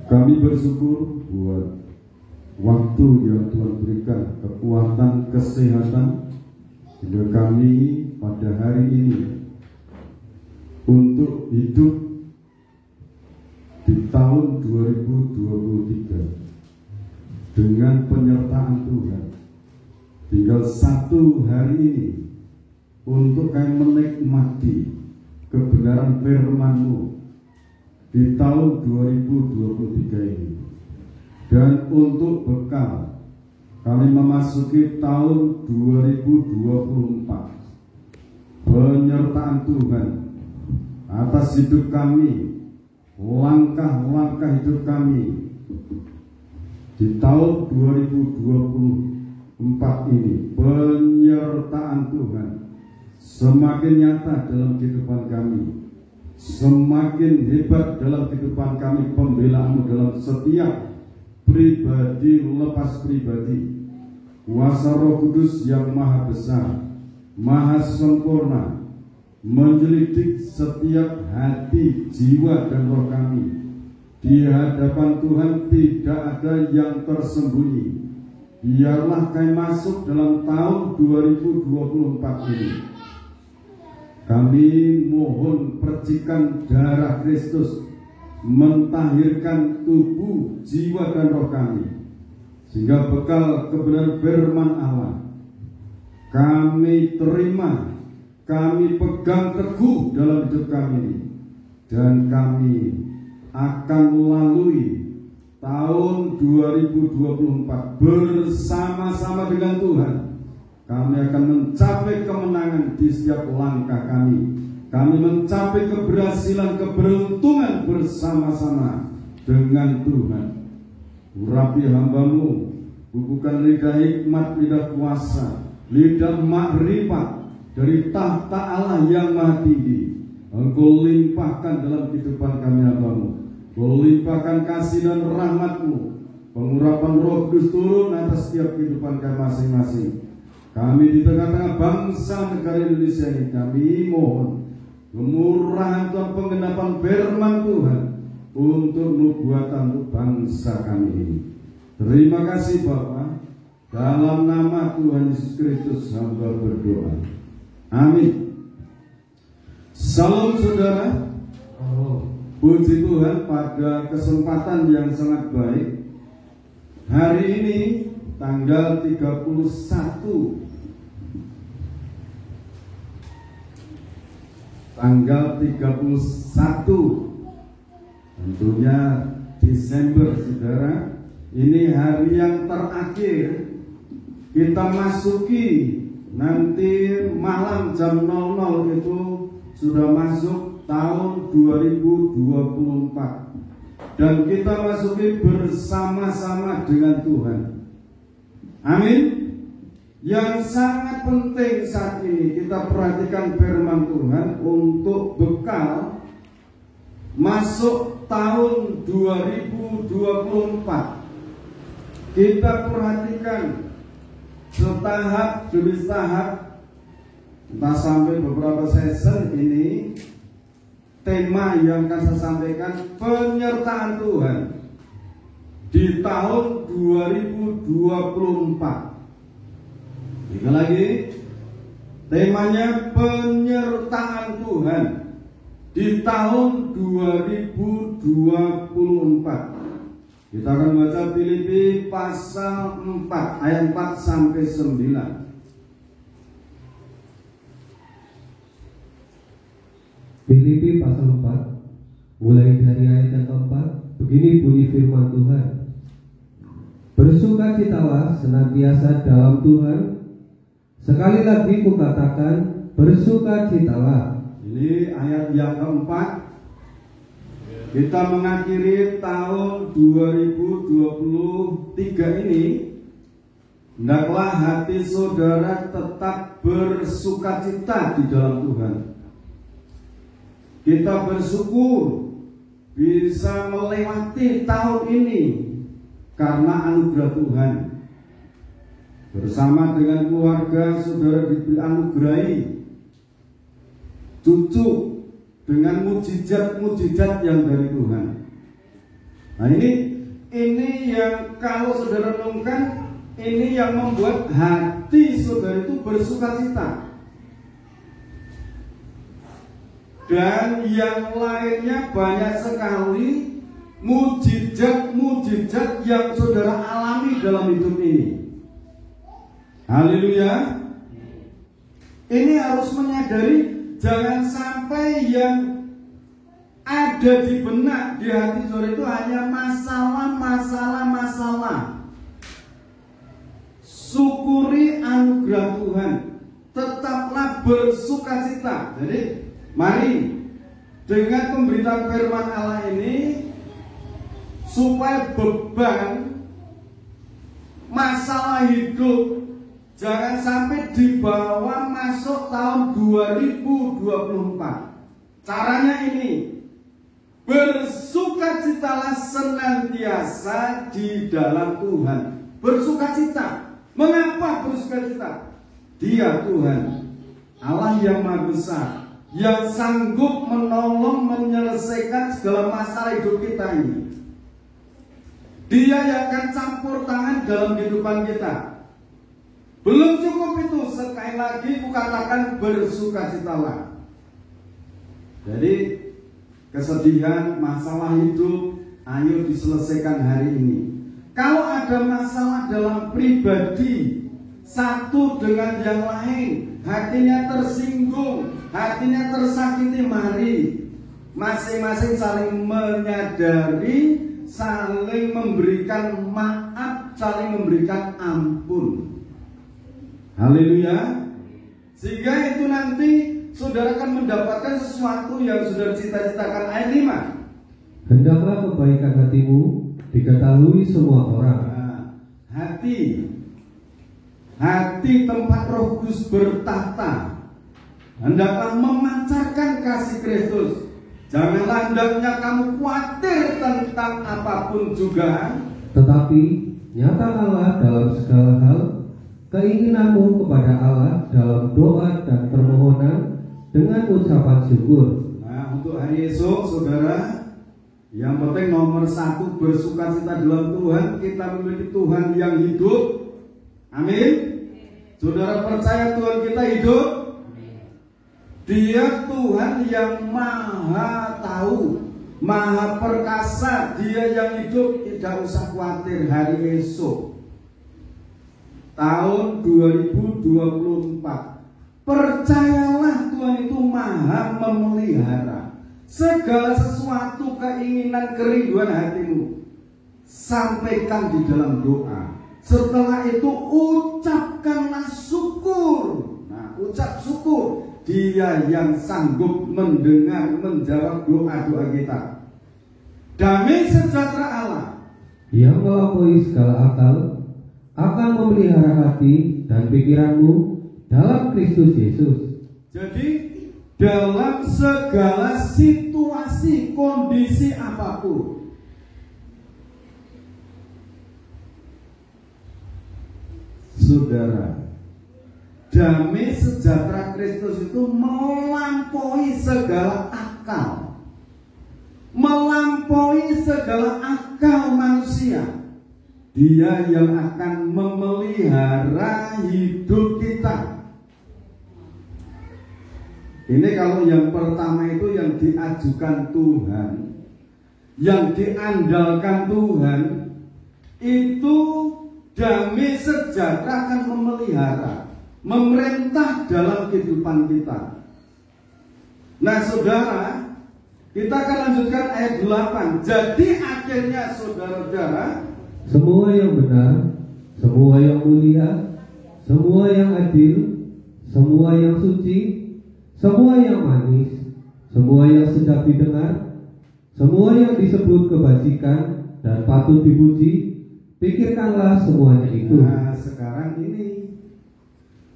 Kami bersyukur buat waktu yang Tuhan berikan, kekuatan, kesehatan, sehingga kami pada hari ini untuk hidup di tahun 2023 dengan penyertaan Tuhan. Tinggal satu hari ini untuk kami menikmati kebenaran firman-Mu di tahun 2023 ini. Dan untuk bekal kami memasuki tahun 2024, penyertaan Tuhan atas hidup kami, langkah-langkah hidup kami di tahun 2024 ini. Penyertaan Tuhan semakin nyata dalam kehidupan kami, semakin hebat dalam kehidupan kami, pembelaan-Mu dalam setiap pribadi lepas pribadi. Kuasa Roh Kudus yang maha besar, maha sempurna, menyelidik setiap hati, jiwa, dan roh kami. Di hadapan Tuhan tidak ada yang tersembunyi. Biarlah kami masuk dalam tahun 2024 ini. Kami mohon percikan darah Kristus mentahirkan tubuh, jiwa, dan roh kami, sehingga bekal kebenaran firman Allah kami terima, kami pegang teguh dalam hidup kami ini, dan kami akan melalui tahun 2024 bersama-sama dengan Tuhan. Kami akan mencapai kemenangan di setiap langkah kami. Kami mencapai keberhasilan, keberuntungan bersama-sama dengan Tuhan. Urapi hamba-Mu, bubuhkan lidah hikmat, lidah kuasa, lidah makrifat dari tahta Allah yang maha tinggi. Engkau limpahkan dalam kehidupan kami hamba-Mu. Engkau limpahkan kasih dan rahmat-Mu. Pengurapan Roh Kudus turun atas setiap kehidupan kami masing-masing. Kami di tengah-tengah bangsa negara Indonesia ini, kami mohon kemurahan Tuhan, penggenapan firman Tuhan untuk nubuatan untuk bangsa kami ini. Terima kasih Bapa, dalam nama Tuhan Yesus Kristus hamba berdoa. Amin. Salam saudara. Puji Tuhan, pada kesempatan yang sangat baik hari ini tanggal 31 tentunya Desember, saudara. Ini hari yang terakhir kita masuki, nanti malam jam 00 itu sudah masuk tahun 2024, dan kita masuki bersama-sama dengan Tuhan. Amin. Yang sangat penting saat ini kita perhatikan firman Tuhan untuk bekal masuk tahun 2024. Kita perhatikan setahap demi setahap, entah sampai beberapa season ini, tema yang akan saya sampaikan penyertaan Tuhan di tahun 2024. Sekali lagi, temanya penyertaan Tuhan di tahun 2024. Kita akan baca Filipi pasal 4 ayat 4 sampai 9. Filipi pasal 4 mulai dari ayat yang keempat. Begini bunyi firman Tuhan: bersukacitalah senantiasa dalam Tuhan. Sekali lagi kukatakan, bersukacitalah. Ini ayat yang keempat. Kita mengakhiri tahun 2023 ini. Hendaklah hati saudara tetap bersukacita di dalam Tuhan. Kita bersyukur bisa melewati tahun ini karena anugerah Tuhan. Bersama dengan keluarga saudara dianugerahi cucu dengan mujizat-mujizat yang dari Tuhan. Nah ini yang kalau saudara renungkan, ini yang membuat hati saudara itu bersukacita. Dan yang lainnya banyak sekali mujizat-mujizat yang saudara alami dalam hidup ini. Haleluya. Ini harus menyadari, jangan sampai yang ada di benak di hati saudara itu hanya masalah. Syukuri anugerah Tuhan, tetaplah bersukacita. Jadi mari dengan pemberitaan firman Allah ini, supaya beban masalah hidup jangan sampai dibawa masuk tahun 2024. Caranya ini, bersukacitalah senantiasa di dalam Tuhan. Bersukacita. Mengapa bersukacita? Dia Tuhan, Allah yang Maha Besar, yang sanggup menolong menyelesaikan segala masalah hidup kita ini. Dia yang akan campur tangan dalam kehidupan kita. Belum cukup itu, sekali lagi kukatakan bersukacitalah. Jadi kesedihan, masalah hidup, ayo diselesaikan hari ini. Kalau ada masalah dalam pribadi satu dengan yang lain, hatinya tersinggung, hatinya tersakiti, mari masing-masing saling menyadari, saling memberikan maaf, saling memberikan ampun. Haleluya. Sehingga itu nanti saudara akan mendapatkan sesuatu yang saudara cita-citakan. Ayat 5. Hendaklah kebaikan hatimu diketahui semua orang. Hati tempat Roh Kudus bertahta. Hendaklah memancarkan kasih Kristus. Janganlah hendaknya kamu khawatir tentang apapun juga, tetapi nyatakanlah dalam segala hal keinginanmu kepada Allah dalam doa dan permohonan dengan ucapan syukur. Nah, untuk hari esok saudara, yang penting nomor 1 bersukacita dalam Tuhan. Kita memiliki Tuhan yang hidup. Amin. Saudara percaya Tuhan kita hidup? Dia Tuhan yang maha tahu, maha perkasa. Dia yang hidup. Tidak usah khawatir hari esok tahun 2024. Percayalah Tuhan itu maha memelihara segala sesuatu, keinginan, kerinduan hatimu. Sampaikan di dalam doa. Setelah itu ucapkanlah syukur. Nah, ucap syukur. Dia yang sanggup mendengar, menjawab doa-doa kita. Damai sejahtera Allah yang melampaui segala akal akan memelihara hati dan pikiranmu dalam Kristus Yesus. Jadi dalam segala situasi kondisi apapun. Saudara, damai sejahtera Kristus itu melampaui segala akal, melampaui segala akal manusia. Dia yang akan memelihara hidup kita. Ini kalau yang pertama itu yang diajukan Tuhan, yang diandalkan Tuhan, itu damai sejahtera akan memelihara, memerintah dalam kehidupan kita. Nah saudara, kita akan lanjutkan ayat 8. Jadi akhirnya saudara-saudara, semua yang benar, semua yang mulia, semua yang adil, semua yang suci, semua yang manis, semua yang sedap didengar, semua yang disebut kebajikan dan patut dipuji, pikirkanlah semuanya itu. Nah sekarang ini,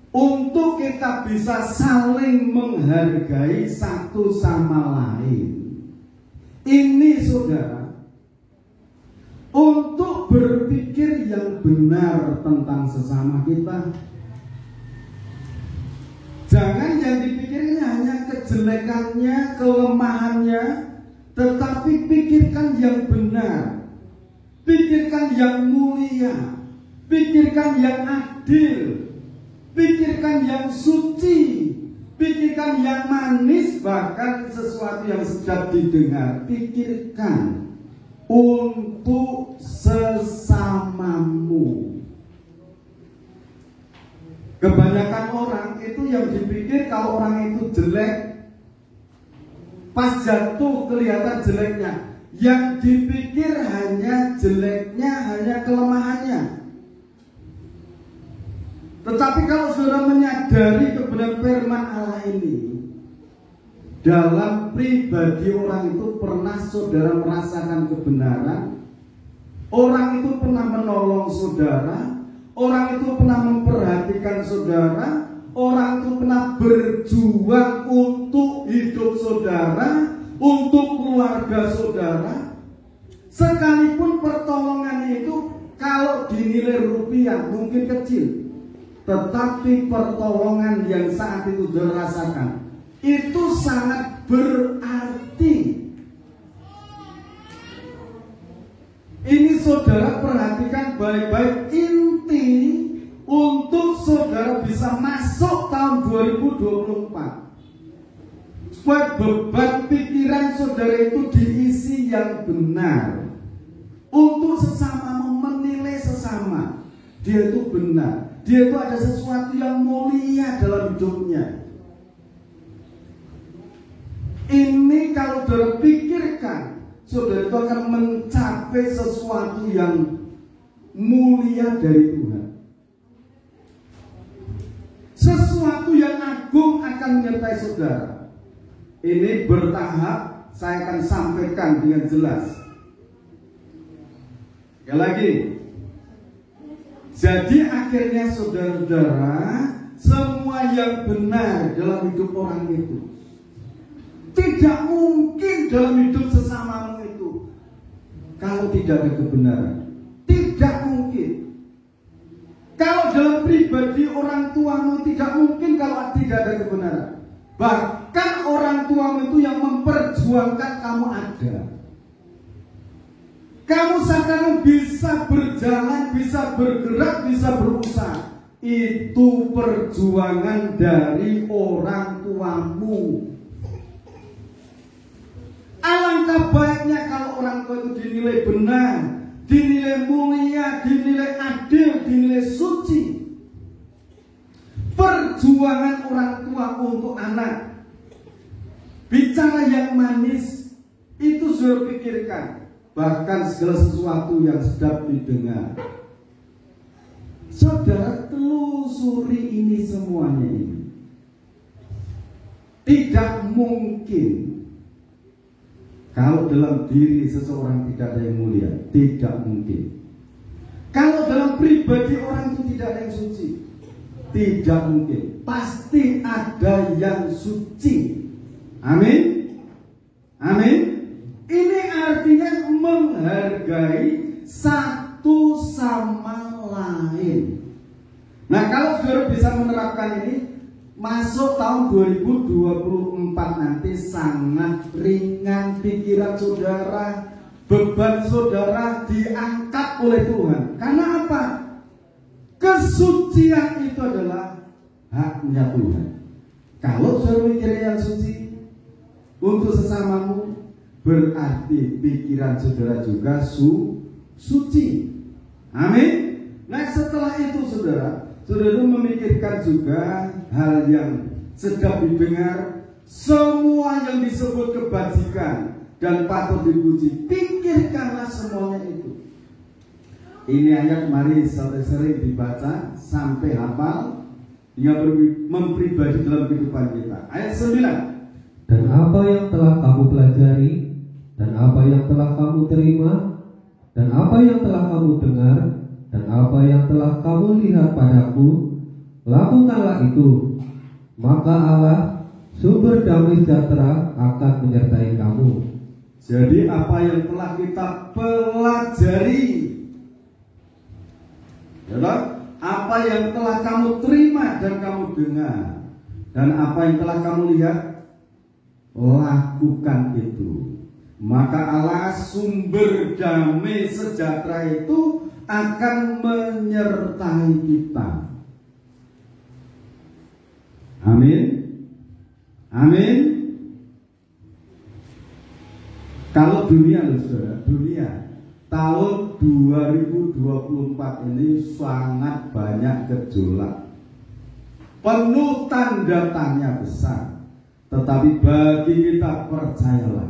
untuk kita bisa saling menghargai satu sama lain, ini saudara, untuk berpikir yang benar tentang sesama kita. Jangan yang dipikirnya hanya kejelekannya, kelemahannya, tetapi pikirkan yang benar, pikirkan yang mulia, pikirkan yang adil, pikirkan yang suci, pikirkan yang manis, bahkan sesuatu yang sedap didengar. Pikirkan untuk sesamamu. Kebanyakan orang itu yang dipikir kalau orang itu jelek, pas jatuh kelihatan jeleknya. Yang dipikir hanya jeleknya, hanya kelemahannya. Tetapi kalau saudara menyadari kebenaran firman Allah ini, dalam pribadi orang itu pernah saudara merasakan kebenaran, orang itu pernah menolong saudara, orang itu pernah memperhatikan saudara, orang itu pernah berjuang untuk hidup saudara, untuk keluarga saudara. Sekalipun pertolongan itu kalau dinilai rupiah mungkin kecil, tetapi pertolongan yang saat itu saudara rasakan itu sangat berarti. Ini saudara perhatikan baik-baik, inti untuk saudara bisa masuk tahun 2024, supaya beban pikiran saudara itu diisi yang benar. Untuk sesama, menilai sesama, dia itu benar, dia itu ada sesuatu yang mulia dalam hidupnya. Ini kalau saudara pikirkan, saudara itu akan mencapai sesuatu yang mulia dari Tuhan. Sesuatu yang agung akan menyertai saudara. Ini bertahap, saya akan sampaikan dengan jelas. Sekali lagi. Jadi akhirnya saudara-saudara, semua yang benar dalam hidup orang itu tidak mungkin dalam hidup sesamamu itu kalau tidak ada kebenaran. Tidak mungkin. Kalau dalam pribadi orang tuamu tidak mungkin kalau tidak ada kebenaran. Bahkan orang tuamu itu yang memperjuangkan kamu ada. Kamu sekarang bisa berjalan, bisa bergerak, bisa berusaha. Itu perjuangan dari orang tuamu. Alangkah baiknya kalau orang tua itu dinilai benar, dinilai mulia, dinilai adil, dinilai suci. Perjuangan orang tua untuk anak, bicara yang manis, itu sudah pikirkan. Bahkan segala sesuatu yang sedap didengar. Saudara telusuri ini semuanya ini. Tidak mungkin kalau dalam diri seseorang tidak ada yang mulia, tidak mungkin. Kalau dalam pribadi orang itu tidak ada yang suci, tidak mungkin. Pasti ada yang suci. Amin. Amin. sama lain. Nah, kalau saudara bisa menerapkan ini, masuk tahun 2024 nanti sangat ringan pikiran saudara, beban saudara diangkat oleh Tuhan. Karena apa? Kesucian itu adalah haknya Tuhan. Kalau saudara mikir yang suci untuk sesamamu, berarti pikiran saudara juga suci. Amin. Nah, setelah itu saudara memikirkan juga hal yang sedap didengar, semua yang disebut kebajikan dan patut dipuji, pikirkanlah semuanya itu. Ini ayat mari sering dibaca sampai hafal hingga mempribadi dalam kehidupan kita. Ayat 9. Dan apa yang telah kamu pelajari, dan apa yang telah kamu terima, dan apa yang telah kamu dengar, dan apa yang telah kamu lihat padaku, lakukanlah itu. Maka Allah, sumber damai sejahtera, akan menyertai kamu. Jadi apa yang telah kita pelajari, apa yang telah kamu terima dan kamu dengar, dan apa yang telah kamu lihat, lakukan itu. Maka Allah, sumber damai sejahtera itu akan menyertai kita. Amin. Amin. Kalau dunia, saudara, tahun 2024 ini sangat banyak gejolak, penuh tanda tanya besar. Tetapi bagi kita, percayalah,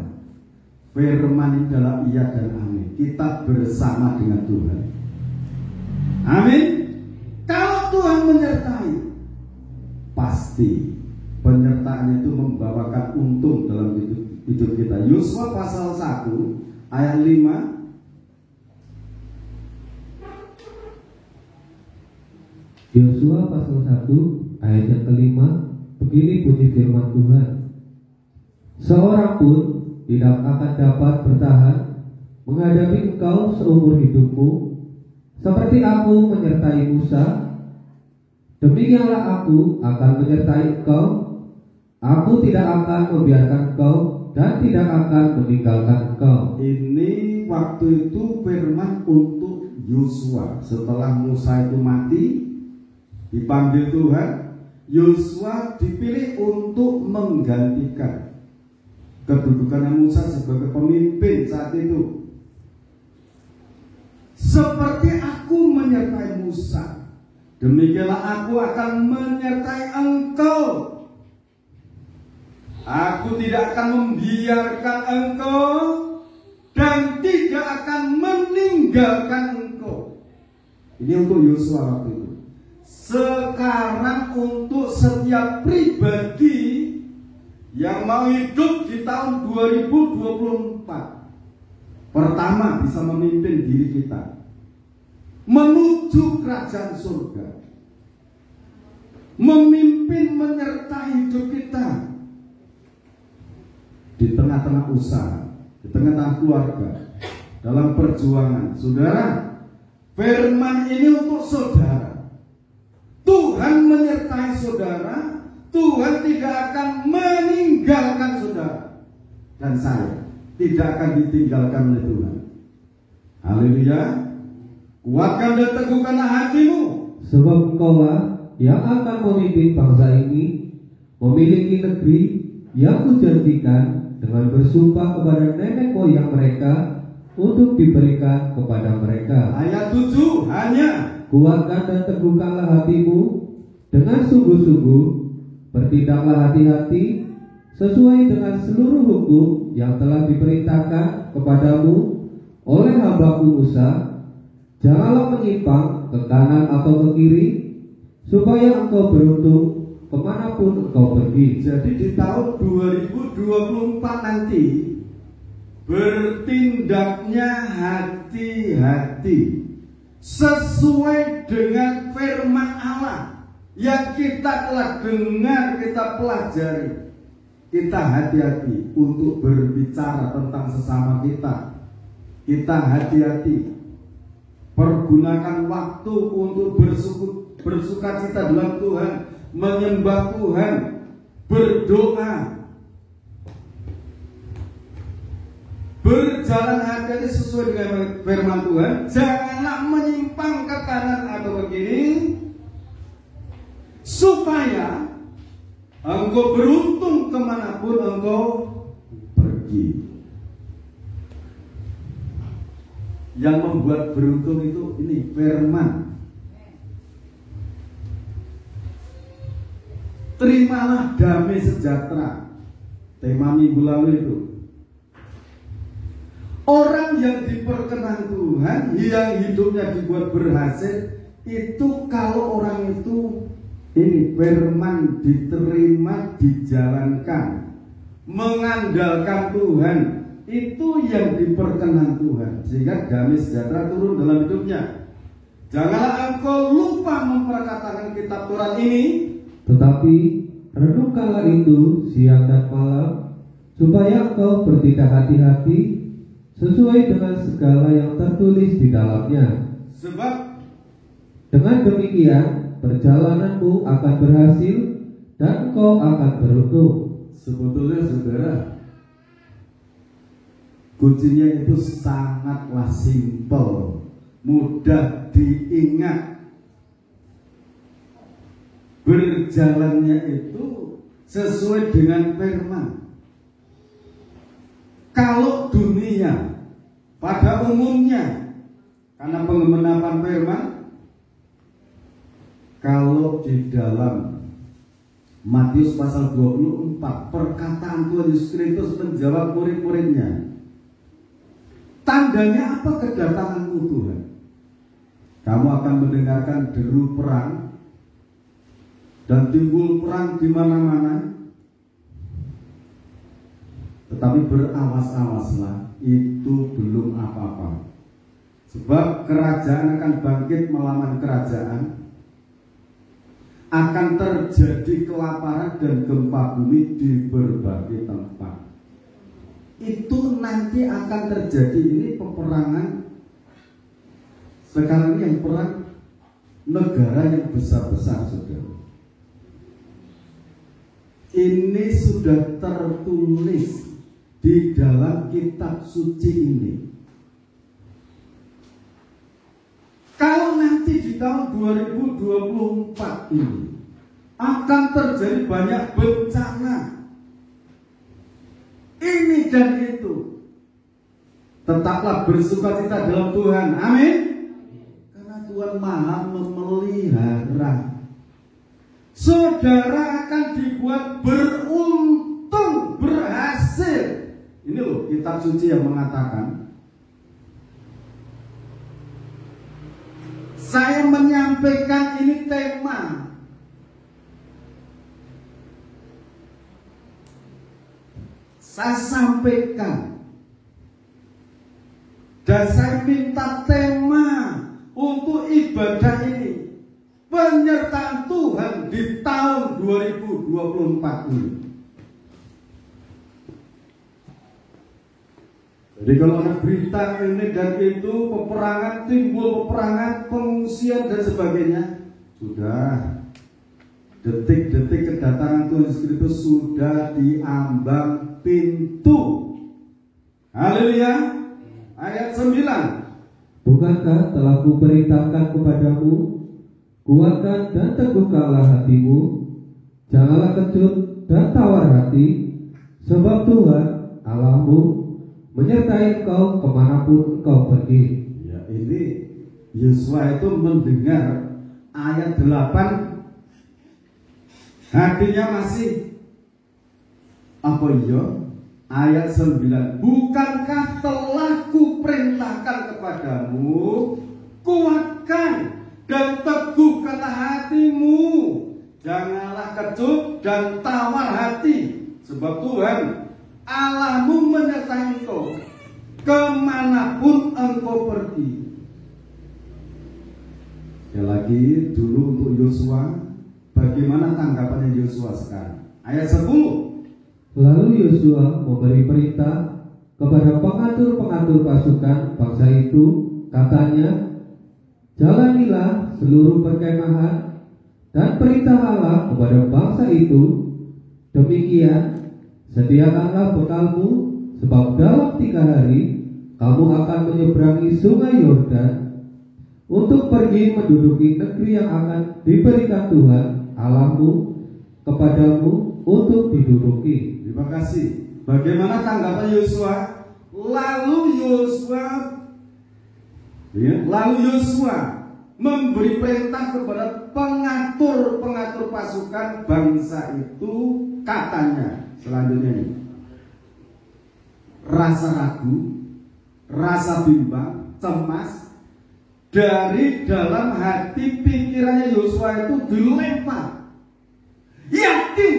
firman ini adalah iya dan amin. Kita bersama dengan Tuhan. Amin. Kalau Tuhan menyertai, pasti penyertaan itu membawakan untung dalam hidup kita. Yosua pasal 1 ayat 5. Yosua pasal 1 ayat yang kelima, begini bunyi firman Tuhan. Seorang pun tidak akan dapat bertahan menghadapi engkau seumur hidupmu, seperti aku menyertai Musa. Demikianlah aku akan menyertai engkau. Aku tidak akan membiarkan engkau dan tidak akan meninggalkan engkau. Ini waktu itu firman untuk Yosua. Setelah Musa itu mati, dipanggil Tuhan, Yosua dipilih untuk menggantikan kedudukan Musa sebagai pemimpin saat itu. Seperti aku menyertai Musa, demikianlah aku akan menyertai engkau. Aku tidak akan membiarkan engkau dan tidak akan meninggalkan engkau. Ini untuk Yosua waktu itu. Sekarang untuk setiap pribadi yang mau hidup di tahun 2024, pertama bisa memimpin diri kita menuju kerajaan surga, memimpin menyertai hidup kita di tengah-tengah usaha, di tengah-tengah keluarga, dalam perjuangan. Saudara, firman ini untuk saudara. Tuhan menyertai saudara. Tuhan tidak akan meninggalkan saudara, dan saya tidak akan ditinggalkan oleh Tuhan. Haleluya. Kuatkan dan teguhkanlah hatimu, sebab engkaulah yang akan memimpin bangsa ini memiliki negeri yang kujanjikan dengan bersumpah kepada nenek moyang mereka untuk diberikan kepada mereka. Ayat 7 hanya, kuatkan dan teguhkanlah hatimu dengan sungguh-sungguh, bertindaklah hati-hati sesuai dengan seluruh hukum yang telah diperintahkan kepadamu oleh hambaku Musa. Janganlah menyimpang ke kanan atau ke kiri, supaya engkau beruntung kemanapun engkau pergi. Jadi di tahun 2024 nanti, bertindaknya hati-hati sesuai dengan firman Allah yang kita telah dengar, kita pelajari. Kita hati-hati untuk berbicara tentang sesama kita. Kita hati-hati pergunakan waktu untuk bersukacita dalam Tuhan, menyembah Tuhan, berdoa, berjalan hati-hati sesuai dengan firman Tuhan. Janganlah menyimpang ke kanan atau ke kiri, supaya engkau beruntung kemanapun engkau pergi. Yang membuat beruntung itu ini firman. Terimalah damai sejahtera. Tema minggu lalu itu. Orang yang diperkenan Tuhan, yang hidupnya dibuat berhasil, itu kalau orang itu ini firman diterima, dijalankan, mengandalkan Tuhan, itu yang diperkenan Tuhan, sehingga damai sejahtera turun dalam hidupnya. Janganlah engkau lupa memperkatakan kitab Taurat ini, tetapi renungkanlah itu siang dan malam, supaya engkau bertindak hati-hati sesuai dengan segala yang tertulis di dalamnya. Sebab dengan demikian perjalananmu akan berhasil dan engkau akan beruntung. Sebetulnya saudara, kuncinya itu sangatlah simpel, mudah diingat. Berjalannya itu sesuai dengan firman. Kalau dunia pada umumnya, karena pengenapan firman, kalau di dalam Matius pasal 24, perkataan Tuhan Yesus Kristus menjawab murid-muridnya, tandanya apa kedatanganmu Tuhan? Kamu akan mendengarkan deru perang dan timbul perang di mana-mana. Tetapi berawas-awaslah, itu belum apa-apa. Sebab kerajaan akan bangkit melawan kerajaan, akan terjadi kelaparan dan gempa bumi di berbagai tempat. Itu nanti akan terjadi. Ini peperangan. Sekarang ini yang perang negara yang besar-besar, saudara. Ini sudah tertulis di dalam kitab suci ini. Kalau nanti di tahun 2024 ini akan terjadi banyak bencana ini dan itu, tetaplah bersukacita dalam Tuhan. Amin. Karena Tuhan Maha memelihara. Saudara akan dibuat beruntung, berhasil. Ini loh kitab suci yang mengatakan. Saya menyampaikan ini tema. Saya sampaikan. Dan saya minta tema untuk ibadah ini. Penyertaan Tuhan di tahun 2024 ini. Jadi kalau ada berita ini dan itu, peperangan, timbul peperangan, pengungsian dan sebagainya, sudah detik-detik kedatangan Tuhan Yesus Kristus sudah diambang pintu. Haleluya. Ayat 9. Bukankah telah kuperintahkan kepadamu, kuatkan dan teguhkanlah hatimu, janganlah kecut dan tawar hati, sebab Tuhan Allahmu menyertai engkau kemanapun engkau pergi. Ya, ini Yosua itu mendengar ayat 8, hatinya masih apa ya? Ayat 9, bukankah telah kuperintahkan kepadamu, kuatkan dan teguhkanlah hatimu, janganlah kecut dan tawar hati, sebab Tuhan Allahmu menyertai engkau kemanapun engkau pergi. Sekali lagi dulu untuk Yosua, bagaimana tanggapannya Yosua sekarang? Ayat 10. Lalu Yosua memberi perintah kepada pengatur-pengatur pasukan bangsa itu, katanya, Jalanilah seluruh perkemahan dan perintahkanlah kepada bangsa itu. Demikian, sediakanlah bekalmu, sebab dalam 3 hari kamu akan menyeberangi sungai Yordan untuk pergi menduduki negeri yang akan diberikan Tuhan Allahmu kepadamu untuk diduduki. Terima kasih. Bagaimana tanggapan Yosua? Lalu Yosua memberi perintah kepada pengatur pasukan bangsa itu, katanya selanjutnya ini, rasa ragu, rasa bimbang, cemas dari dalam hati pikirannya Yosua itu dilempar. Yakin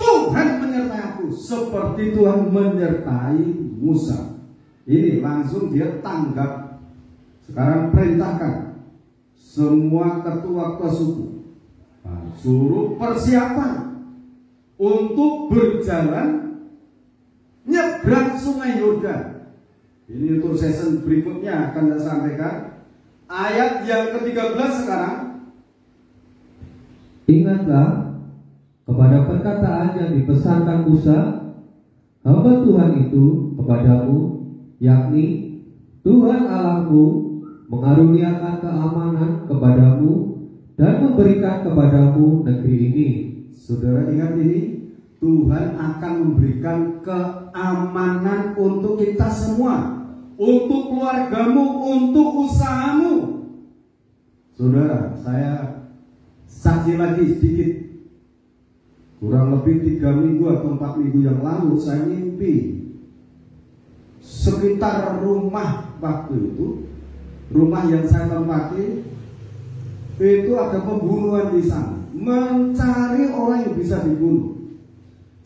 Tuhan menyertai aku seperti Tuhan menyertai Musa. Ini langsung dia tanggap. Sekarang perintahkan semua ketua suku, suruh persiapan untuk berjalan nyebrang sungai Yordan. Ini untuk season berikutnya akan saya sampaikan. Ayat yang ke-13 sekarang. Ingatlah kepada perkataan yang dipesankan Musa, hamba Tuhan itu kepadamu, yakni Tuhan Allahmu mengaruniakan keamanan kepadamu dan memberikan kepadamu negeri ini. Saudara ingat ini, Tuhan akan memberikan keamanan untuk kita semua, untuk keluargamu, untuk usahamu. Saudara, saya saksi lagi sedikit. Kurang lebih 3 minggu atau 4 minggu yang lalu saya mimpi sekitar rumah waktu itu, rumah yang saya tempati itu ada pembunuhan di sana, mencari orang yang bisa dibunuh.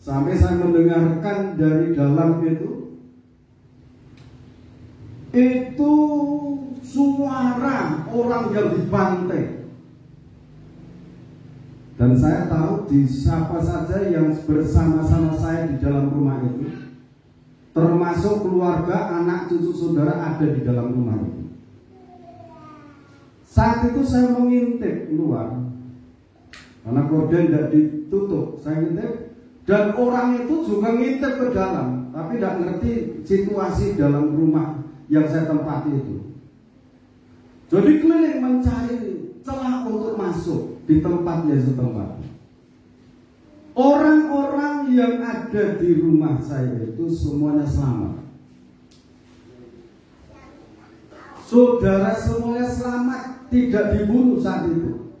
Sampai saya mendengarkan dari dalam itu suara orang yang dibantai. Dan saya tahu di siapa saja yang bersama-sama saya di dalam rumah itu, termasuk keluarga, anak, cucu, saudara ada di dalam rumah itu. Saat itu saya mengintip keluar, karena gorden tidak ditutup, saya ngintip, dan orang itu juga ngintip ke dalam, tapi tidak ngerti situasi dalam rumah yang saya tempati itu. Jadi keliling mencari celah untuk masuk di tempat Yesus tempat. Orang-orang yang ada di rumah saya itu semuanya selamat. Saudara semuanya selamat, tidak dibunuh saat itu.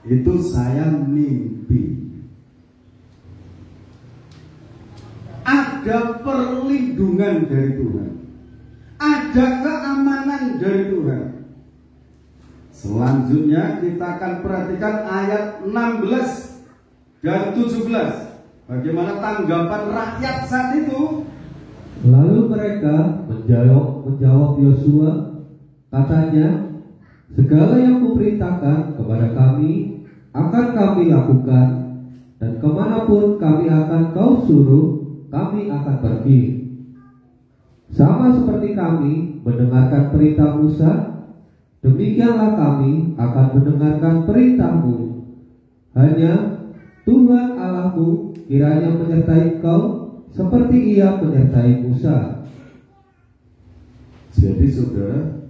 Itu saya mimpi. Ada perlindungan dari Tuhan, ada keamanan dari Tuhan. Selanjutnya kita akan perhatikan ayat 16 dan 17. Bagaimana tanggapan rakyat saat itu? Lalu mereka menjawab Yosua, katanya, segala yang kuperintahkan kepada kami akan kami lakukan, dan kemanapun kami akan kau suruh, kami akan pergi. Sama seperti kami mendengarkan perintah Musa, demikianlah kami akan mendengarkan perintahmu. Hanya Tuhan Allahmu kiranya menyertai kau seperti ia menyertai Musa. Jadi saudara,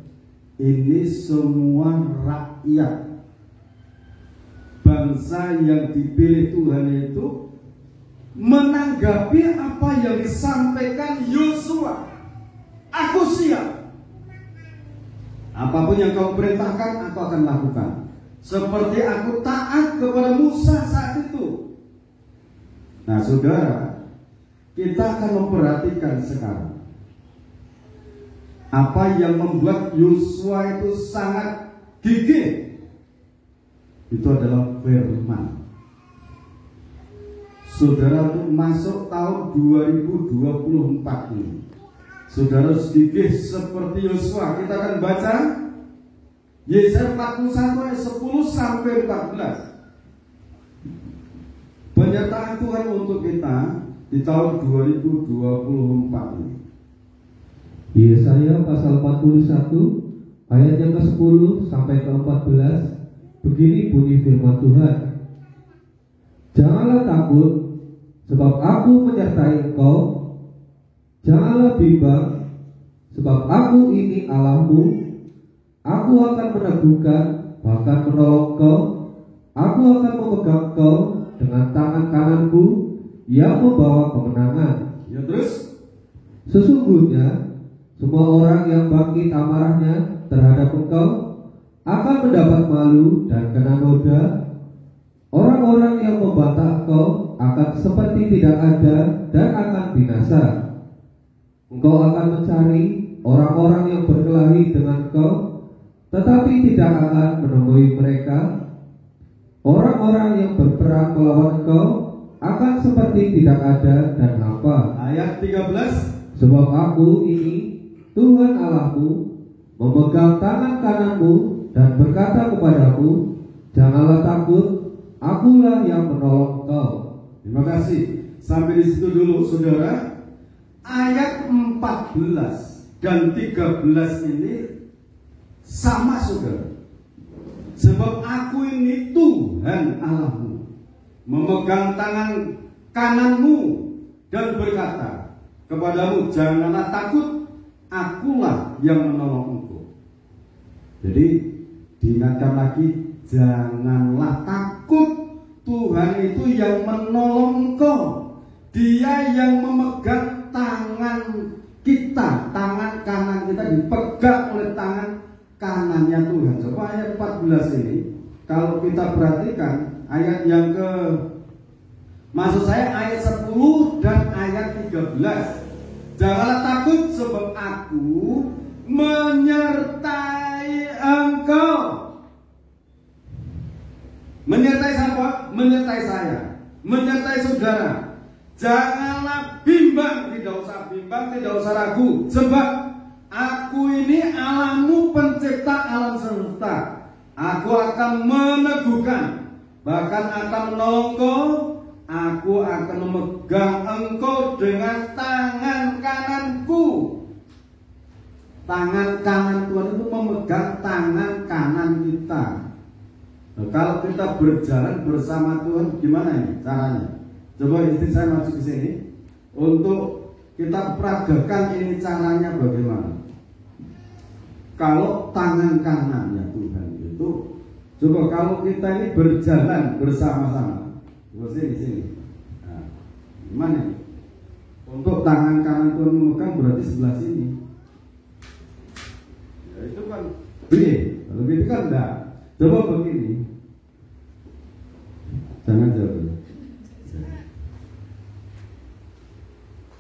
ini semua rakyat bangsa yang dipilih Tuhan itu menanggapi apa yang disampaikan Yosua. Aku siap. Apapun yang kau perintahkan, aku akan lakukan. Seperti aku taat kepada Musa saat itu. Nah saudara, kita akan memperhatikan sekarang apa yang membuat Yosua itu sangat gigih. Itu adalah firman. Saudara, untuk masuk tahun 2024 ini, saudara gigih seperti Yosua. Kita akan baca Yesaya 41 ayat 10 sampai 14. Penyertaan Tuhan untuk kita di tahun 2024 ini. Yesaya pasal 41 ayat yang ke-10 sampai ke-14. Begini bunyi firman Tuhan. Janganlah takut, sebab aku menyertai engkau. Janganlah bimbang, sebab aku ini Allahmu. Aku akan meneguhkan, bahkan menolong kau. Aku akan memegang kau dengan tangan kananku yang membawa kemenangan. Ya terus, Sesungguhnya semua orang yang bangkit amarahnya terhadap engkau akan mendapat malu dan kena noda. Orang-orang yang membantah engkau akan seperti tidak ada dan akan binasa. Engkau akan mencari orang-orang yang berkelahi dengan engkau, tetapi tidak akan menemui mereka. Orang-orang yang berperang melawan engkau akan seperti tidak ada dan hampa. ayat 13. Sebab aku ini Tuhan Allahmu, memegang tangan kananmu dan berkata kepadamu, janganlah takut, akulah yang menolong engkau. Terima kasih. Sampai di situ dulu saudara. Ayat 14 dan 13 ini sama saudara. Sebab aku ini Tuhan Allahmu, memegang tangan kananmu dan berkata kepadamu, janganlah takut, akulah yang menolong engkau. Jadi diingatkan lagi, janganlah takut, Tuhan itu yang menolong engkau. Dia yang memegang tangan kita, tangan kanan kita dipegang oleh tangan kanannya Tuhan. Coba ayat 14 ini, kalau kita perhatikan ayat yang maksud saya ayat 10 dan ayat 13. Janganlah takut, sebab aku menyertai engkau. Menyertai siapa? Menyertai saya, menyertai saudara. Janganlah bimbang, tidak usah bimbang, tidak usah ragu, sebab aku ini Allahmu, pencipta alam semesta. Aku akan meneguhkan, bahkan akan menolong kau. Aku akan memegang engkau dengan tangan kananku. Tangan kanan Tuhan itu memegang tangan kanan kita. Nah, kalau kita berjalan bersama Tuhan, gimana ini caranya? Coba istri saya maju ke sini untuk kita peragakan ini caranya bagaimana. Kalau tangan kanannya Tuhan itu, coba kalau kita ini berjalan bersama-sama. Sini. Nah, gimana? Untuk tangan kanan Tuhan memegang berarti sebelah sini. Ya itu kan begini. Kalau gitu kan enggak. Coba begini. Jangan jauh.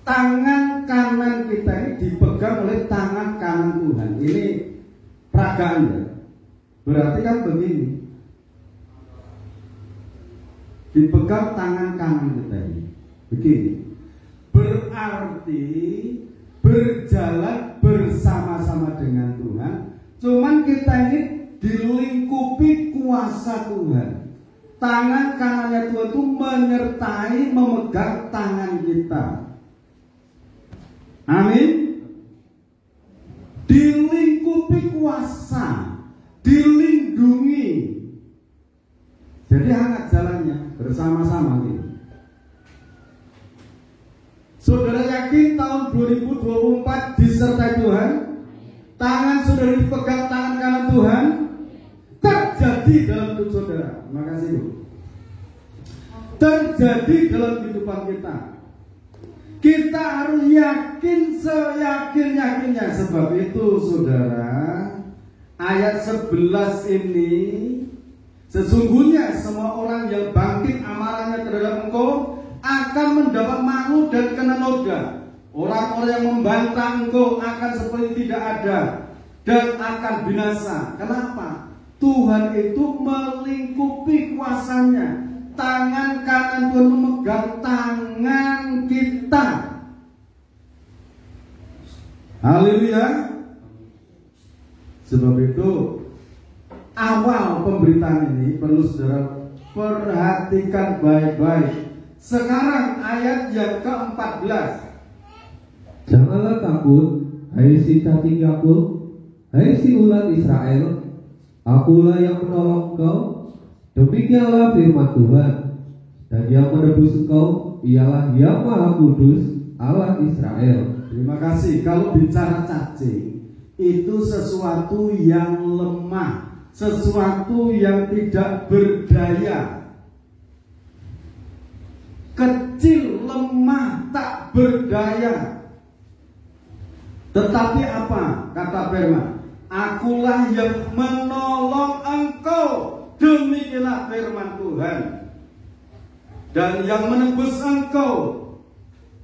Tangan kanan kita ini dipegang oleh tangan kanan Tuhan. Ini peragaannya. Berarti kan begini. Dipegang tangan kanan kita ini. Begini. Berarti berjalan bersama-sama dengan Tuhan. Cuman kita ini dilingkupi kuasa Tuhan. Tangan kanannya Tuhan itu menyertai, memegang tangan kita. Amin. Dilingkupi kuasa, dilindungi. Jadi hangat jalannya bersama-sama gitu. Saudara yakin tahun 2024 disertai Tuhan? Tangan saudara dipegang tangan kanan Tuhan, terjadi dalam hidup saudara. Terima kasih Bu. Terjadi dalam kehidupan kita. Kita harus yakin seyakin-yakinnya. Sebab itu saudara, ayat 11 ini, sesungguhnya semua orang yang bangkit amarahnya terhadap engkau akan mendapat malu dan kena noda. Orang-orang yang membantah engkau akan seperti tidak ada dan akan binasa. Kenapa? Tuhan itu melingkupi kuasanya. Tangan kanan Tuhan memegang tangan kita. Haleluya. Sebab itu awal pemberitaan ini perlu saudara perhatikan baik-baik. Sekarang ayat yang ke-14. Janganlah takut, hai si cacing Yakub, hai si ulat Israel, akulah yang menolong engkau. Demikianlah firman Tuhan. Dan yang menebus engkau ialah Yang Maha Kudus, Allah Israel. Terima kasih. Kalau bicara cacing, itu sesuatu yang lemah, sesuatu yang tidak berdaya, kecil, lemah, tak berdaya. Tetapi apa kata firman? Akulah yang menolong engkau. Demikianlah firman Tuhan. Dan yang menebus engkau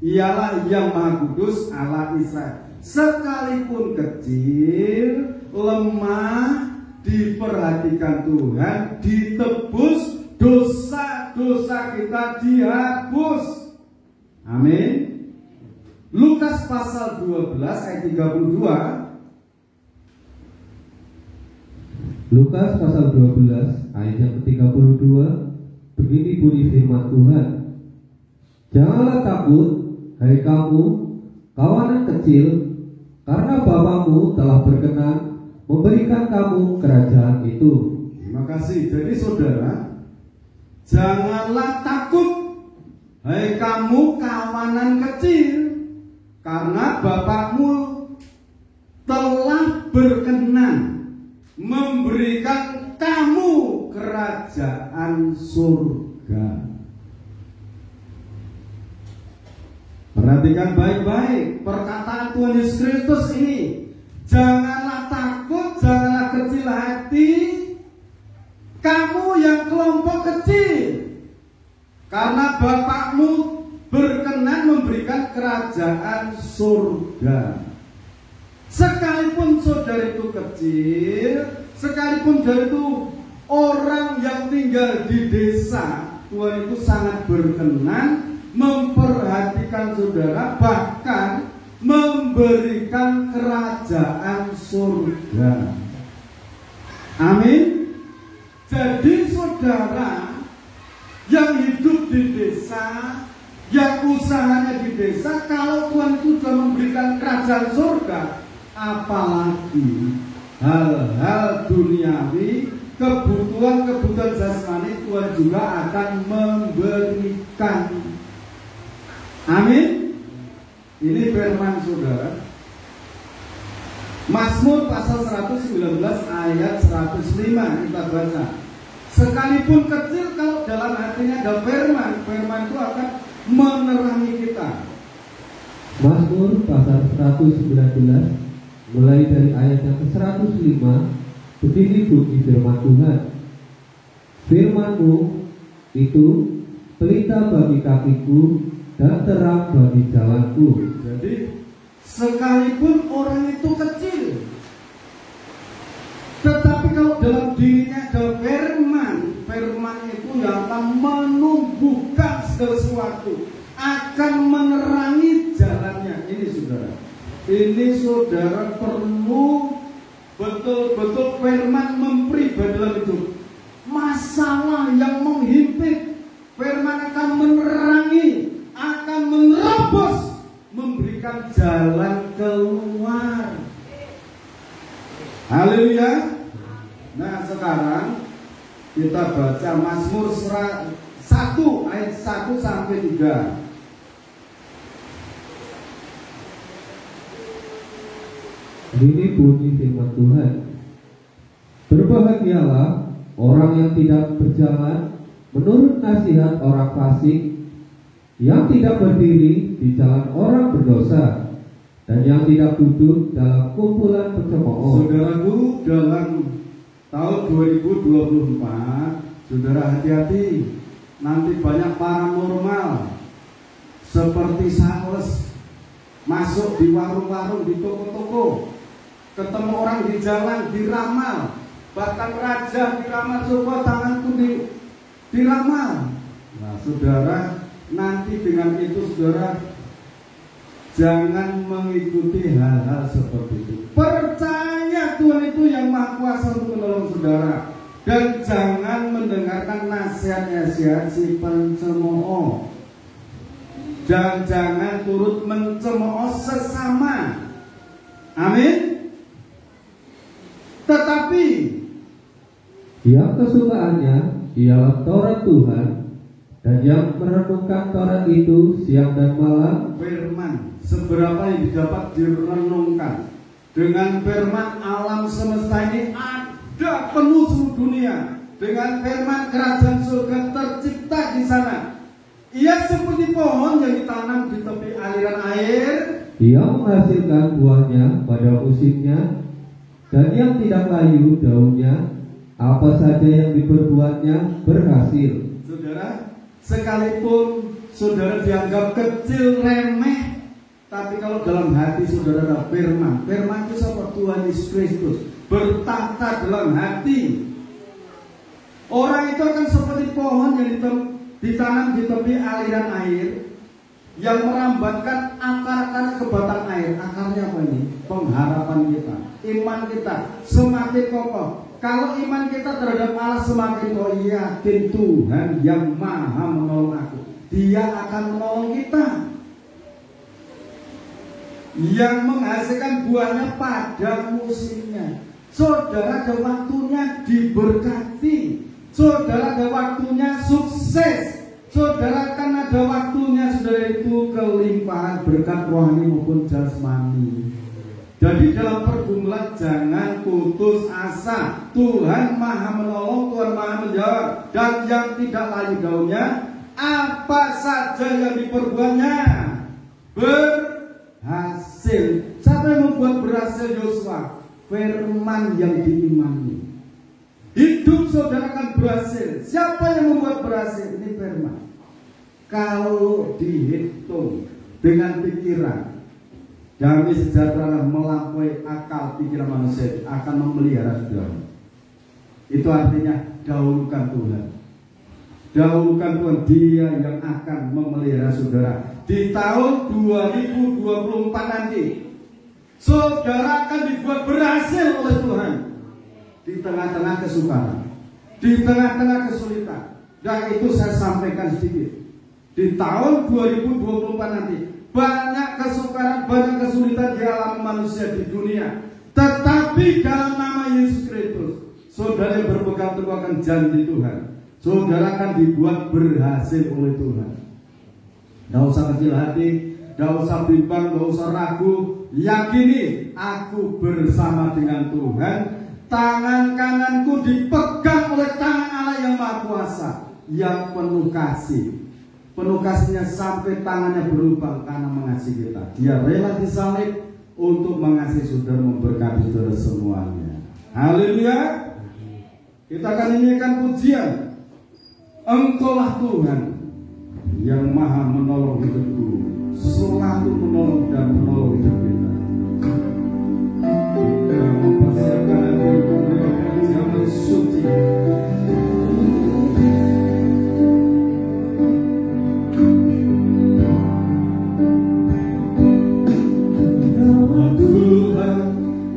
ialah Yang Maha Kudus, Allah Israel. Sekalipun kecil, lemah, diperhatikan Tuhan, ditebus, dosa-dosa kita dihapus. Amin. Lukas pasal 12 ayat 32. Lukas pasal 12 ayat yang ke-32. Begini bunyi firman Tuhan. Janganlah takut, hai kamu, kawanan kecil, karena Bapakmu telah berkenan memberikan kamu kerajaan itu. Terima kasih. Jadi saudara, janganlah takut, hai kamu kawanan kecil, karena Bapakmu telah berkenan memberikan kamu kerajaan surga. Perhatikan baik-baik perkataan Tuhan Yesus Kristus ini. Janganlah takut, janganlah kecil hati, kamu yang kelompok kecil, karena Bapakmu berkenan memberikan kerajaan surga. Sekalipun saudara itu kecil, sekalipun saudara itu orang yang tinggal di desa, Tuhan itu sangat berkenan memperhatikan saudara, bahkan memberikan kerajaan surga. Amin. Jadi saudara yang hidup di desa, yang usahanya di desa, kalau Tuhan itu sudah memberikan kerajaan surga, apalagi hal-hal duniawi, kebutuhan-kebutuhan jasmani, Tuhan juga akan memberikan. Amin. Ini firman saudara. Mazmur pasal 119 ayat 105 kita baca. Sekalipun kecil, kalau dalam hatinya ada firman, firman itu akan menerangi kita. Mazmur pasal 119 mulai dari ayat yang ke-105. Begini bunyi firman Tuhan. Firman-Mu itu pelita bagi kakiku dan terang bagi jalanku. Jadi sekalipun orang itu kecil, tetapi kalau dalam dirinya ada firman, firman itu yang akan menumbuhkan sesuatu, akan menerangi jalannya. Ini saudara perlu betul-betul firman mempribadi dalam hidup. Masalah yang menghimpit, firman akan menerangi, akan menerobos, memberikan jalan keluar. Haleluya. Nah sekarang kita baca Mazmur 1 ayat 1 sampai 3. Ini bunyi firman Tuhan. Berbahagialah orang yang tidak berjalan menurut nasihat orang fasik, yang tidak berdiri di jalan orang berdosa, dan yang tidak duduk dalam kumpulan pencemooh. Saudaraku, dalam tahun 2024, saudara hati-hati. Nanti banyak paranormal seperti sales masuk di warung-warung, di toko-toko, ketemu orang di jalan, diramal, bahkan raja diramal, coba tanganku diramal. Nah saudara, nanti dengan itu saudara jangan mengikuti hal-hal seperti itu. Percaya Tuhan itu yang Maha Kuasa untuk menolong saudara, dan jangan mendengarkan nasihat-nasihat si pencemooh, dan jangan turut mencemooh sesama. Amin. Tetapi yang kesukaannya ialah Taurat Tuhan, dan yang merenungkan Taurat itu siang dan malam. firman, seberapa yang dapat direnungkan. Dengan firman alam semesta ini ada penuh seluruh dunia. Dengan firman kerajaan surga tercipta di sana. Ia seperti pohon yang ditanam di tepi aliran air. Ia menghasilkan buahnya pada musimnya, dan yang tidak layu daunnya, apa saja yang diperbuatnya berhasil. Saudara, sekalipun saudara dianggap kecil, remeh, tapi kalau dalam hati saudara ada firman. Firman itu siapa? Tuhan Yesus Kristus bertahta dalam hati. Orang itu akan seperti pohon yang ditanam di tepi aliran air, yang merambatkan akar-akar ke batang air. Akarnya apa ini? Pengharapan kita, iman kita semakin kokoh. Kalau iman kita terhadap Allah semakin kokoh, yakin Tuhan yang maha menolong aku, Dia akan menolong kita. Yang menghasilkan buahnya pada musimnya. Saudara ada waktunya diberkati, saudara ada waktunya sukses, saudara kan ada waktunya saudara itu kelimpahan berkat rohani maupun jasmani. Jadi dalam pergumulan jangan putus asa. Tuhan maha menolong, Tuhan maha menjawab. Dan yang tidak layu daunnya, apa saja yang diperbuatnya berhasil. Siapa yang membuat berhasil Yosua? Firman yang diimani. Hidup saudara akan berhasil. Siapa yang membuat berhasil? Ini firman. Kalau dihitung dengan pikiran, damai sejahtera melampaui akal pikiran manusia, akan memelihara saudara. Itu artinya dahulukan Tuhan. Dahulukan Tuhan, Dia yang akan memelihara saudara. Di tahun 2024 nanti, saudara akan dibuat berhasil oleh Tuhan. Di tengah-tengah kesukaran, di tengah-tengah kesulitan. Dan itu saya sampaikan sedikit. Di tahun 2024 nanti, banyak kesukaran, banyak kesulitan dialami manusia di dunia. Tetapi dalam nama Yesus Kristus, saudara yang berpegang teguh akan janji Tuhan, saudara akan dibuat berhasil oleh Tuhan. Tidak usah kecil hati, tidak usah bimbang, tidak usah ragu. Yakini, aku bersama dengan Tuhan. Tangan kananku dipegang oleh tangan Allah yang Maha Kuasa, yang penuh kasih. Penuh kasihnya sampai tangannya berlubang karena mengasihi kita. Dia rela disalib untuk mengasihi saudara, memberkati saudara semuanya. Haleluya. Kita akan nyanyikan pujian. Engkaulah Tuhan yang maha menolong hidupku, selalu menolong dan menolong hidup kita. Kita mempersiapkan hati untuk zaman suci.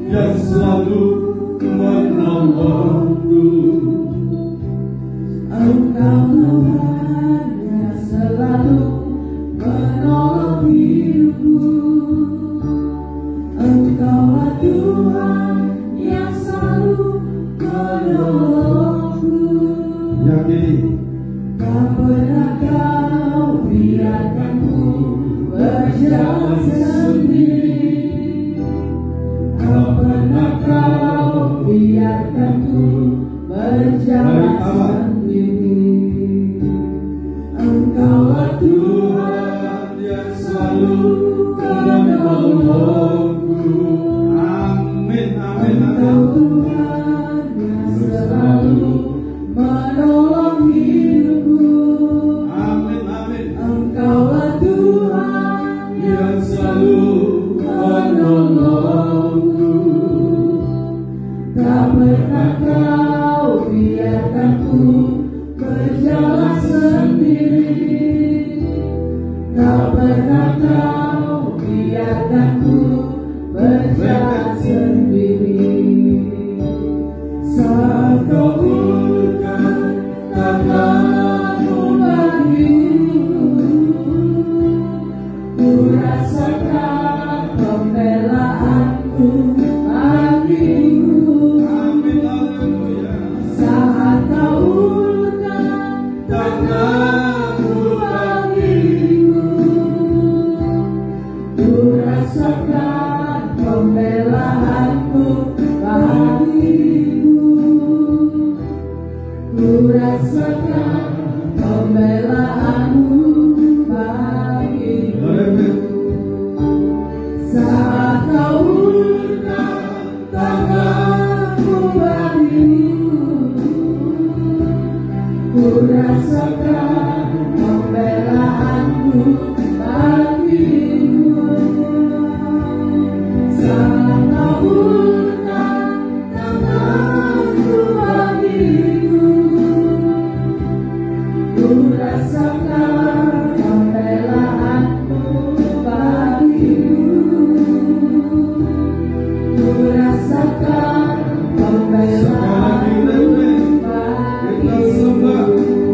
Yang selalu menolongku, Engkau Tuhan yang selalu menolong hidupku. Engkaulah Tuhan yang selalu menolongku. Yakini, tak pernah kau biarkanku berjalan sendiri. Tak pernah kau biarkanku berjalan sendiri. Engkaulah Tuhan yang selalu menolongku. Amin, amin, Engkau amin. Tuhan yang selalu menolong hidupku. Amin, amin. Engkaulah Tuhan Yang selalu menolongku. Tak pernah kau biarkanku berjalan sendiri. Tak pernah kau biarkanku berjalan sendiri. Saat kau ulurkan tanganmu bagiku, ku rasakan pembelaanku. rasakan pembelaanmu bagiku. Saat kau ulurkan tanganmu bagiku, ku rasakan pembelaanmu bagiku. Saat kau ulurkan tanganmu bagiku, ku rasakan pembelaanmu bagiku. Ku rasakan pembelaanmu bagiku.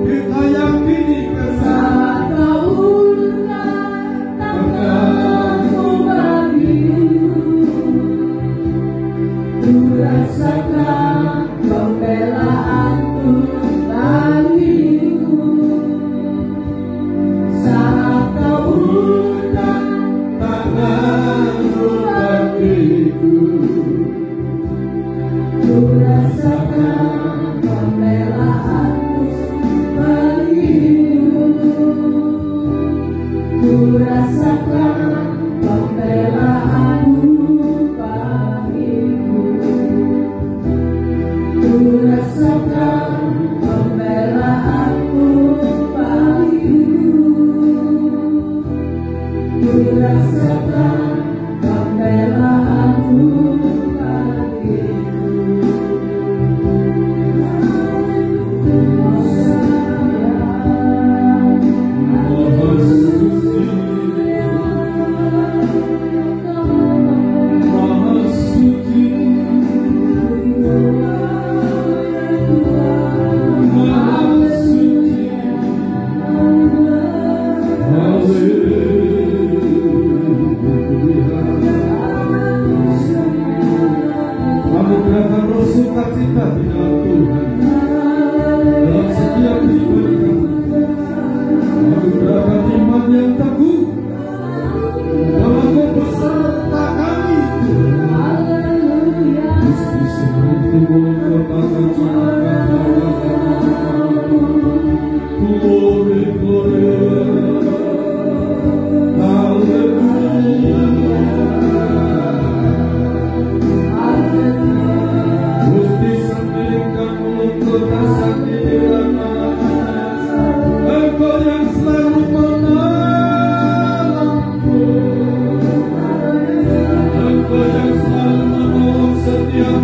Kita yakini Saat kau ulurkan tanganmu bagiku, ku rasakan pembelaanmu bagiku. Saat kau ulurkan tanganmu bagiku, ku rasakan pembelaanmu bagiku. Ku rasakan pembelaanmu bagiku. Ku rasakan pembelaanmu bagiku. Ku rasakan pembelaanmu bagiku. Anugerahkan roh sukacita di dalam Tuhan, dalam setiap kehidupan kami. Anugerahkan iman yang teguh bahwa Kau beserta kami. Gusti Sungguh katakan glory, glory, haleluya. Gusti sendirikan mulut Engkau yang selalu menolongku, Engkau yang selalu menolong setiap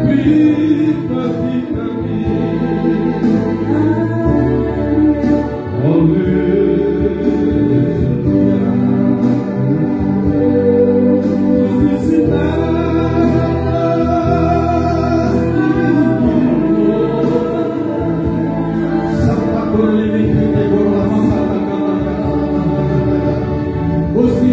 pribadi kami. Gusti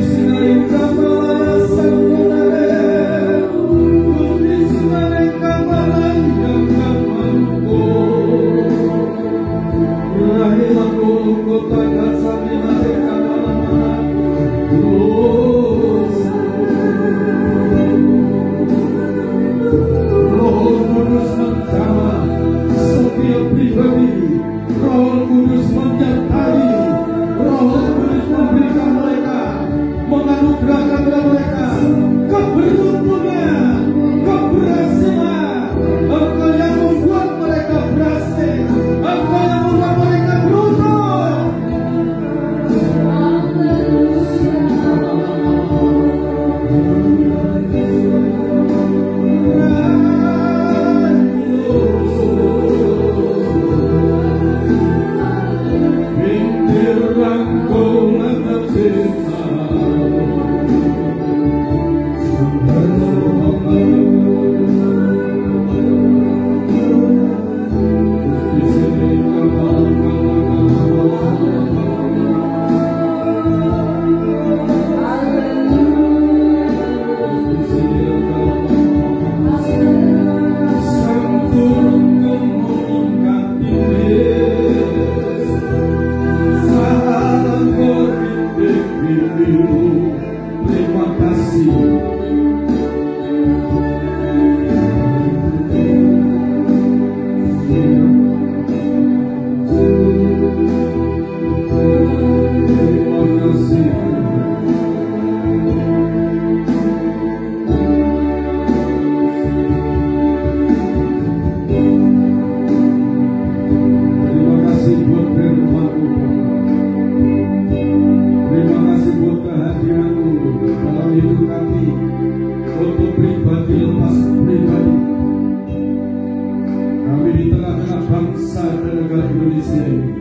bangsa dan negara Indonesia ini.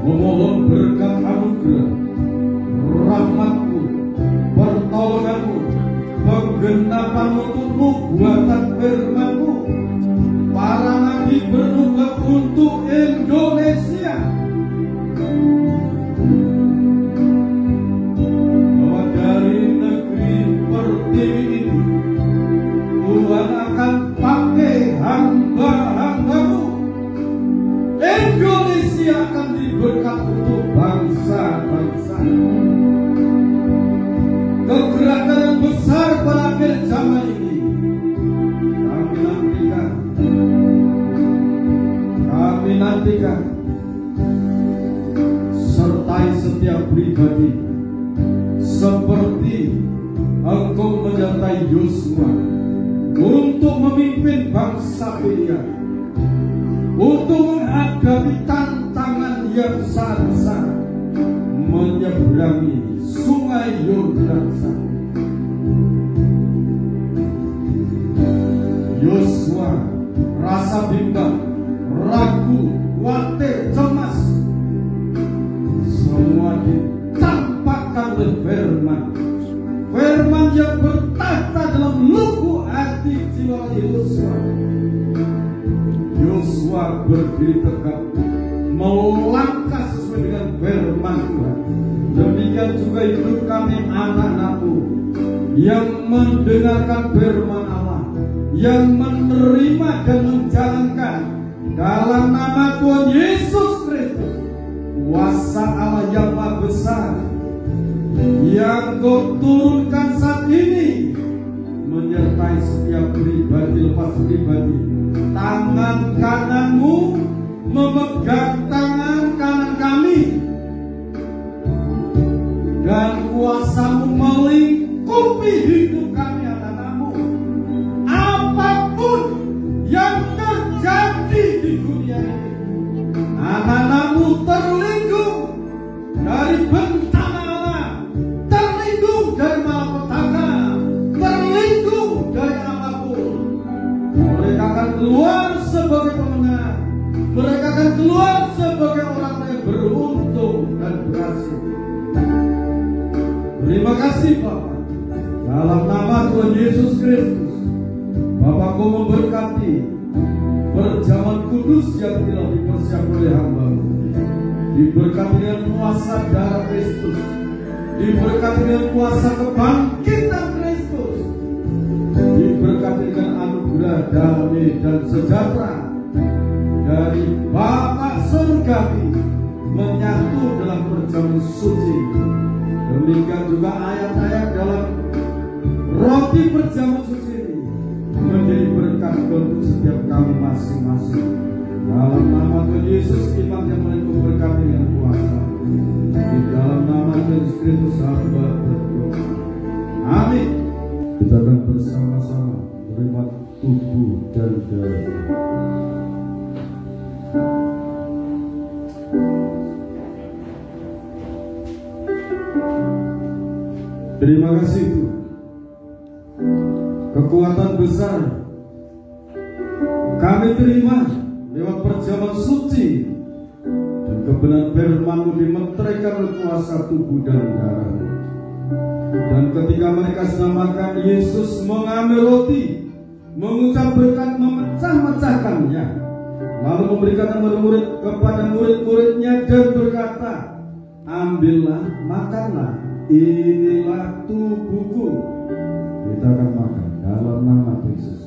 Memohon berkat anugerah, rahmat-Mu, pertolongan-Mu, penggenapan untuk nubuatan firman-Mu. Para nabi bernubuat untuk Indonesia, bahwa dari negeri pertiwi ini Tuhan akan pakai hamba-hamba-Mu. Indonesia akan diberkat untuk bangsa-bangsa. Kegerakan yang besar pada akhir zaman ini kami nantikan, sertai setiap pribadi seperti Engkau menyertai Yosua untuk memimpin bangsa pilihan, untuk menghadapi tantangan yang sangat besar, menyeberangi sungai Yordan sana. Yosua rasa bimbang, ragu, khawatir, cemas, semua ditampakkan oleh firman yang bertahta dalam lubuk hati jiwa Yosua. Yosua berdiri tegak, melangkah sesuai dengan firman Tuhan. Demikian juga hidup kami anak-anak-Mu yang mendengarkan firman Allah, yang menerima dan menjalankan dalam nama Tuhan Yesus Kristus, kuasa Allah yang maha besar yang Kau turunkan saat ini menyertai setiap pribadi lepas pribadi. Tangan kanan-Mu memegang tangan kanan kami, dan kuasa-Mu melingkupi hidup kami anak-anak-Mu. Apapun yang terjadi di dunia ini, anak-anak-Mu terlindung dari bencana Allah, terlindung dari malapetaka, terlindung dari apapun. Mereka akan keluar sebagai pemenang, mereka akan keluar sebagai orang yang beruntung dan berhasil. Terima kasih Bapak, dalam nama Tuhan Yesus Kristus. Bapakku memberkati perjamuan kudus yang telah dipersiapkan oleh hamba-Mu, diberkati dengan kuasa darah Kristus, diberkati dengan kuasa kebangkitan Kristus, diberkati dengan anugerah damai dan sejahtera dari Bapa surgawi menyatu dalam perjamuan suci. Demikian juga ayat-ayat dalam roti perjamuan suci ini menjadi berkat untuk setiap kami masing-masing. Dalam nama Tuhan Yesus, iman yang menengku berkati dengan kuasa. Di dalam nama Yesus Kristus hamba berdoa. Amin. Kita akan bersama-sama menerima tubuh dan darah. Terima kasih Tuhan. Kekuatan besar kami terima lewat perjamuan suci, dan kebenaran firman-Mu dimeteraikan oleh kuasa tubuh dan darah. Dan ketika mereka sedang makan, Yesus mengambil roti, mengucap berkat, memecah-mecahkannya, lalu memberikan kepada murid-muridnya dan berkata, ambillah, makanlah, inilah tubuhku. Kita akan makan dalam nama Yesus.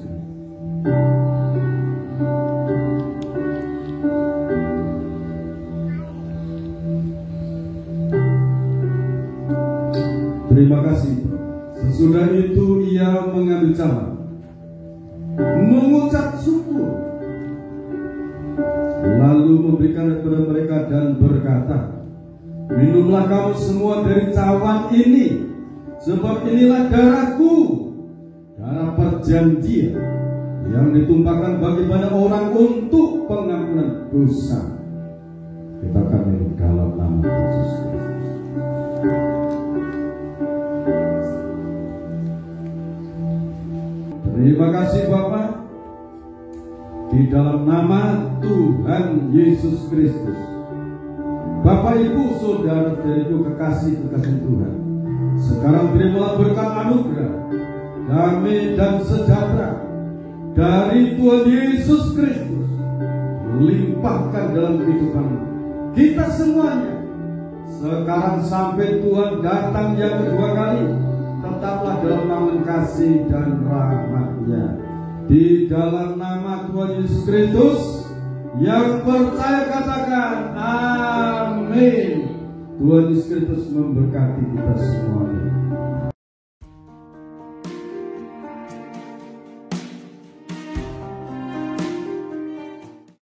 Terima kasih. Sesudah itu ia mengambil cawan, mengucap syukur, lalu memberikan kepada mereka dan berkata, minumlah kamu semua dari cawan ini, sebab inilah darahku, darah perjanjian yang ditumpahkan bagi banyak orang untuk pengampunan dosa. Kita akan minum dalam nama Yesus Kristus. Terima kasih Bapak. di dalam nama Tuhan Yesus Kristus. Bapak Ibu saudara-saudariku kekasih-kekasih Tuhan, sekarang terimalah berkat anugerah, damai dan sejahtera dari Tuhan Yesus Kristus limpahkan dalam kehidupan kita semuanya. Sekarang sampai Tuhan datang yang kedua kali, tetaplah dalam naungan kasih dan rahmat-Nya. Di dalam nama Tuhan Yesus Kristus, yang percaya katakan amin. Tuhan Yesus Kristus memberkati kita semuanya.